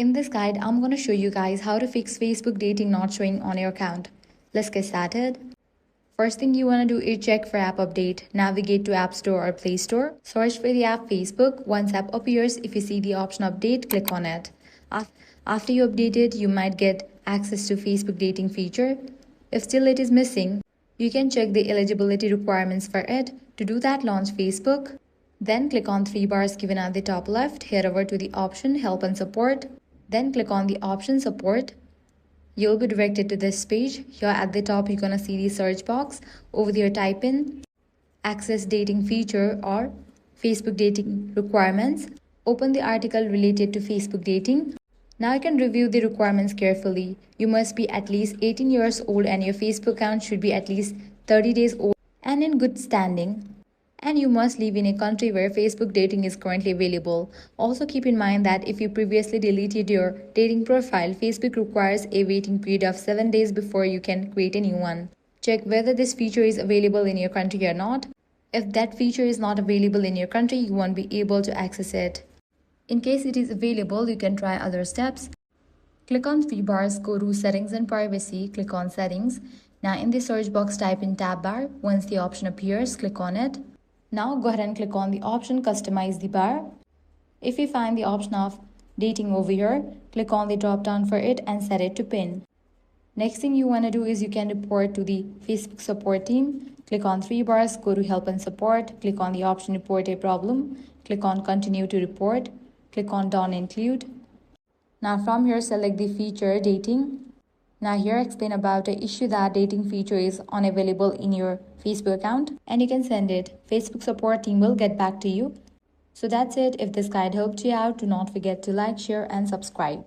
In this guide, I'm going to show you guys how to fix Facebook dating not showing on your account. Let's get started. First thing you want to do is check for app update. Navigate to App Store or Play Store. Search for the app Facebook. Once app appears, if you see the option update, click on it. After you update it, you might get access to Facebook dating feature. If still it is missing, you can check the eligibility requirements for it. To do that, launch Facebook. Then click on three bars given at the top left. Head over to the option Help and Support. Then click on the option Support. You'll be directed to this page. Here at the top, you're going to see the search box. Over there, type in Access Dating Feature or Facebook Dating Requirements. Open the article related to Facebook dating. Now you can review the requirements carefully. You must be at least 18 years old and your Facebook account should be at least 30 days old and in good standing. And you must live in a country where Facebook dating is currently available. Also keep in mind that if you previously deleted your dating profile, Facebook requires a waiting period of 7 days before you can create a new one. Check whether this feature is available in your country or not. If that feature is not available in your country, you won't be able to access it. In case it is available, you can try other steps. Click on three bars, go to Settings and Privacy, click on Settings. Now in the search box, type in tab bar. Once the option appears, click on it. Now go ahead and click on the option Customize the bar. If you find the option of dating over here, click on the drop down for it and set it to pin. Next thing you want to do is you can report to the Facebook support team. Click on three bars, go to Help and Support, click on the option Report a Problem, click on Continue to Report, click on Don't Include. Now from here, select the feature Dating. Now here explain about the issue that dating feature is unavailable in your Facebook account and you can send it. Facebook support team will get back to you. So that's it. If this guide helped you out, do not forget to like, share and subscribe.